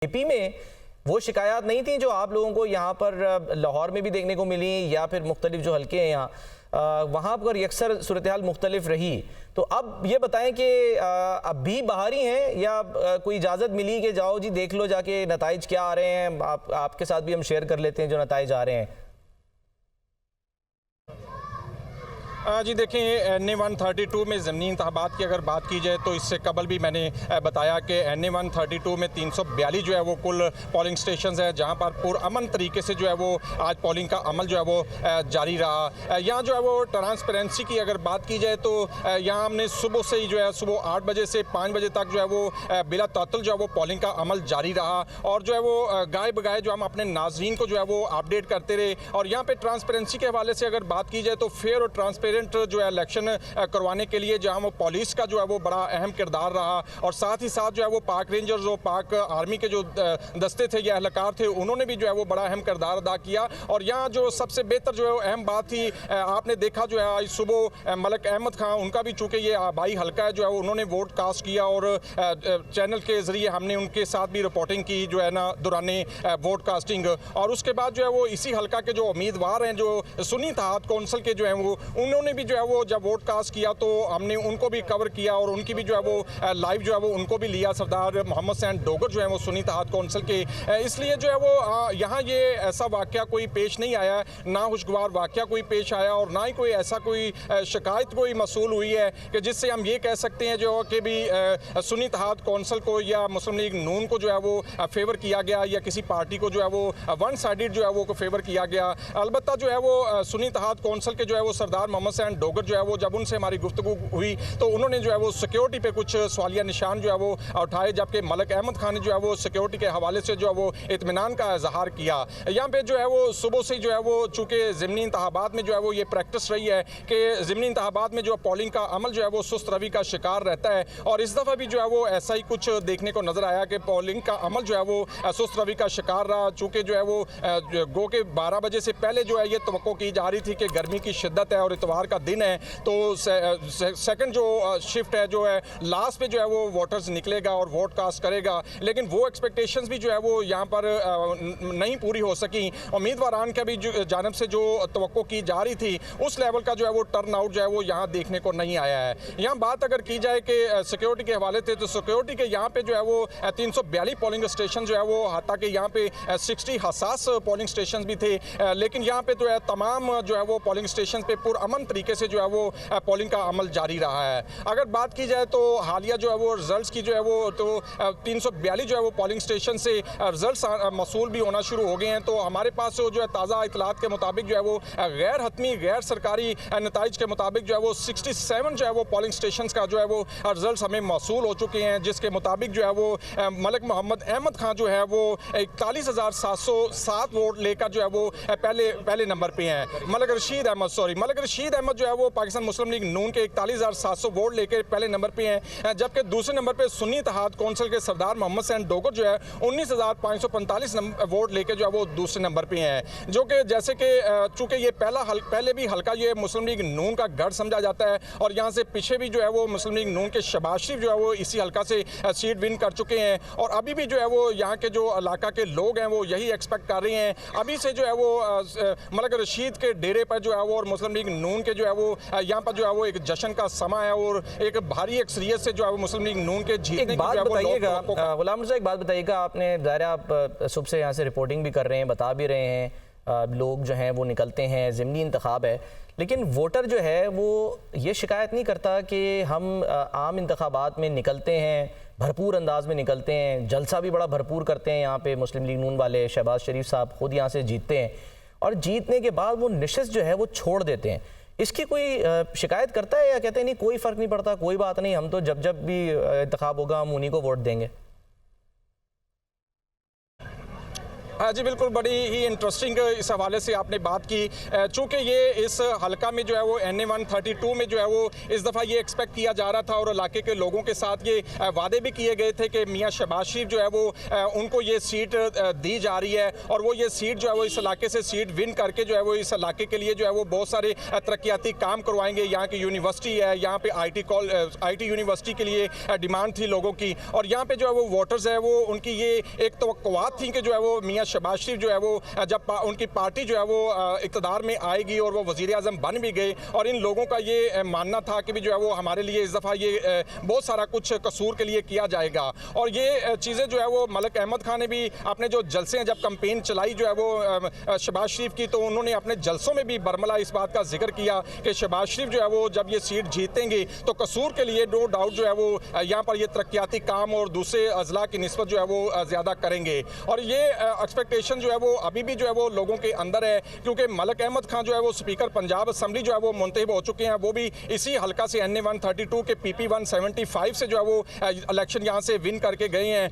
AP में वो शिकायत नहीं थी जो आप लोगों को यहाँ पर लाहौर में भी देखने को मिली या फिर मुख्तलिफ जो हल्के हैं यहाँ वहाँ पर यकसर सूरत हाल मुख्तलिफ रही। तो अब ये बताएं कि अब भी बाहरी हैं या कोई इजाज़त मिली कि जाओ जी देख लो जाके नताइज क्या आ रहे हैं, आपके साथ भी हम शेयर कर लेते हैं जो नताइज आ रहे हैं। जी देखें, NA-132 में ज़मीनी इंतखाबात की अगर बात की जाए तो इससे कबल भी मैंने बताया कि NA-132 में 342 जो है वो कुल पोलिंग स्टेशन है जहां पर पुरअमन तरीके से जो है वो आज पोलिंग का अमल जो है वो जारी रहा। यहाँ जो है वो ट्रांसपेरेंसी की अगर बात की जाए तो यहाँ हमने सुबह से ही जो है सुबह 8 बजे से 5 बजे तक जो है वो बिला तातुल जो है वो पोलिंग का अमल जारी रहा और जो है वो गाय बगाए जो हम अपने नाजरीन को जो है वो अपडेट करते रहे। और यहाँ पर ट्रांसपेरेंसी के हवाले से अगर बात की जाए तो फेयर और ट्रांसपेरेंट जो है इलेक्शन करवाने के लिए जहां वो पुलिस का जो है वो बड़ा अहम किरदार रहा और साथ ही साथ जो है वो पाक रेंजर्स और पाक आर्मी के जो दस्ते थे या एहलकार थे उन्होंने भी जो है वो बड़ा अहम किरदार अदा किया। और यहाँ जो सबसे बेहतर जो है अहम बात थी, आपने देखा जो है आज सुबह मलक अहमद खान उनका भी चूँकि ये आबाई हल्का है जो है उन्होंने वोट कास्ट किया और चैनल के ज़रिए हमने उनके साथ भी रिपोर्टिंग की जो है ना दौरान वोट कास्टिंग। और उसके बाद जो है वो इसी हल्का के जो उम्मीदवार हैं जो सुन्नी इत्तेहाद कौंसिल के जो है वो उन्होंने भी जो है वो जब वोट कास्ट किया तो हमने उनको भी कवर किया और उनकी भी जो है वो लाइव जो है वो उनको भी लिया। सरदार मोहम्मद हुसैन डोगर जो है वो सुन्नी इत्तेहाद कौंसिल के, इसलिए जो है वो यहाँ ये ऐसा वाक़या कोई पेश नहीं आया, ना खुशगवार वाक़या कोई पेश आया और ना ही कोई ऐसा कोई शिकायत कोई मसूल हुई है कि जिससे हम ये कह सकते हैं जो कि भी सुन्नी इत्तेहाद कौंसिल को या मुस्लिम लीग नून को जो है वो फेवर किया गया या किसी पार्टी को जो है वो वन साइडेड जो है वो फेवर किया गया। अलबत्ता जो है वो सुन्नी इत्तेहाद कौंसिल के जो है वो सरदार मोहम्मद हुसैन डोगर जो है वो जब उनसे हमारी गुफ्तगू हुई तो उन्होंने जो है वो सिक्योरिटी पे कुछ सवालिया निशान जो है वो उठाए, जबकि मलक अहमद खान ने जो है वो सिक्योरिटी के हवाले से जो है वो इत्मीनान का इजहार किया। यहाँ पे जो है वो सुबह से जो है वो चूँकि ज़मीनी इंतखाबात में जो है वो ये प्रैक्टिस रही है कि ज़मीनी इंतखाबात में जो पोलिंग का अमल जो है वो सुस्त रवि का शिकार रहता है और इस दफ़ा भी जो है वो ऐसा ही कुछ देखने को नज़र आया कि पोलिंग का अमल जो है वो सुस्त रवि का शिकार रहा। चूँकि जो है वो गो के 12 बजे से पहले जो है ये तवक्को की जा रही थी कि गर्मी की शिद्दत है और इतवार का दिन है तो सेकंड जो शिफ्ट है जो है लास्ट पे जो है वो वोटर्स निकलेगा और वोट कास्ट करेगा, लेकिन वो एक्सपेक्टेशंस भी जो है वो यहाँ पर नहीं पूरी हो सकी। उम्मीदवारान का भी जानब से जो तवक्को की जा रही थी उस लेवल का जो है वो टर्न आउट जो है वो यहाँ देखने को नहीं आया है। यहाँ बात अगर की जाए कि सिक्योरिटी के हवाले से तो सिक्योरिटी के यहाँ पे जो है वो 342 पोलिंग स्टेशन जो है वो हालांकि यहाँ पे 60 हसास पोलिंग स्टेशन भी थे, लेकिन यहाँ पे जो है तमाम जो है वो पोलिंग स्टेशन पे पुरअमन तरीके से जो है वो पोलिंग का अमल जारी रहा है। अगर बात की जाए तो हालिया जो है वो रिजल्ट्स की जो है वो तो 342 जो है वो पोलिंग स्टेशन से रिजल्ट्स मसूल भी होना शुरू हो गए हैं। तो हमारे पास जो है ताज़ा इतलात के मुताबिक जो है वो गैर हतमी गैर सरकारी नताइज के मुताबिक जो है वो 67 जो है वो पोलिंग स्टेशन का जो है वो रिजल्ट्स हमें मसूल हो चुके हैं, जिसके मुताबिक जो है वो मलक मोहम्मद अहमद खान जो है वो 41,707 वोट लेकर जो है वो पहले नंबर पे हैं। मलक रशीद अहमद जो है वो पाकिस्तान मुस्लिम लीग नून के 41,700 वोट लेकर पहले नंबर पे हैं, जबकि दूसरे नंबर पे सुन्नी इत्तेहाद कौंसिल के सरदार मोहम्मद हुसैन डोगर जो है 19,545 वोट लेकर जो है वो दूसरे नंबर पे हैं। जो कि जैसे कि चूँकि ये पहले भी हल्का ये मुस्लिम लीग नून का गढ़ समझा जाता है और यहाँ से पीछे भी जो है वो मुस्लिम लीग नून के शहबाज शरीफ जो है वो इसी हल्का से सीट विन कर चुके हैं और अभी भी जो है वो यहाँ के जो इलाका के लोग हैं वो यही एक्सपेक्ट कर रहे हैं। अभी से जो है वो मलक रशीद के डेरे पर जो है वो और मुस्लिम लीग नून के जो है वो यहाँ पर जो है वो एक जश्न का समा है और एक भारी अक्सरियत से जो है वो मुस्लिम लीग नून के जीतने की बात बताइएगा गुलाम मिर्ज़ा, एक बात बताइएगा, आपने ज़ाहिर आप सुबह से यहाँ से रिपोर्टिंग भी कर रहे हैं, बता भी रहे हैं लोग जो हैं वो निकलते हैं, ज़िमनी इंतखाब है, लेकिन वोटर जो है वो ये शिकायत नहीं करता कि हम आम इंतखाबात में निकलते हैं, भरपूर अंदाज में निकलते हैं, जलसा भी बड़ा भरपूर करते हैं यहाँ पे मुस्लिम लीग नून वाले, शहबाज शरीफ साहब खुद यहाँ से जीतते हैं और जीतने के बाद वो नशिस्त जो है वो छोड़ देते हैं। इसकी कोई शिकायत करता है या कहते हैं नहीं कोई फ़र्क नहीं पड़ता, कोई बात नहीं, हम तो जब भी इंतखाब होगा हम उन्हीं को वोट देंगे? हाँ जी, बिल्कुल बड़ी ही इंटरेस्टिंग इस हवाले से आपने बात की। चूँकि ये इस हलका में जो है वो NA 132 में जो है वो इस दफ़ा ये एक्सपेक्ट किया जा रहा था और इलाके के लोगों के साथ ये वादे भी किए गए थे कि मियाँ शहबाज शरीफ जो है वो उनको ये सीट दी जा रही है और वो ये सीट जो है वो इस इलाके से सीट विन करके जो है वो इस इलाके के लिए जो है वो बहुत सारे तरक्याती काम करवाएंगे। यहाँ की यूनिवर्सिटी है, यहाँ पे IT यूनिवर्सिटी के लिए डिमांड थी लोगों की और यहाँ पे जो है वो वोटर्स है वो उनकी ये एक तवक्कुआत थी कि जो है वो मियाँ शहबाज शरीफ जो है वो जब उनकी पार्टी जो है वो इक़्तिदार में आएगी और वो वज़ीर आज़म बन भी गए और इन लोगों का ये मानना था कि भी जो है वो हमारे लिए इस दफ़ा ये बहुत सारा कुछ कसूर के लिए किया जाएगा। और ये चीज़ें जो है वो मलिक अहमद खान ने भी अपने जो जलसे हैं, जब कैंपेन चलाई जो है वो शहबाज शरीफ की, तो उन्होंने अपने जलसों में भी बरमला इस बात का जिक्र किया कि शहबाज शरीफ जो है वो जब ये सीट जीतेंगे तो कसूर के लिए नो डाउट जो है वो यहाँ पर ये तरक्याती काम और दूसरे अजला की निस्बत जो है वो ज़्यादा करेंगे। और ये एक्सपेक्टेशन जो है वो अभी भी जो है वो लोगों के अंदर है, क्योंकि मलिक अहमद खान जो है वो स्पीकर पंजाब असम्बली जो है वो मुंतखब हो चुके हैं। वो भी इसी हलका से NA 132 के PP 175 से जो है वो इलेक्शन यहाँ से विन करके गए हैं।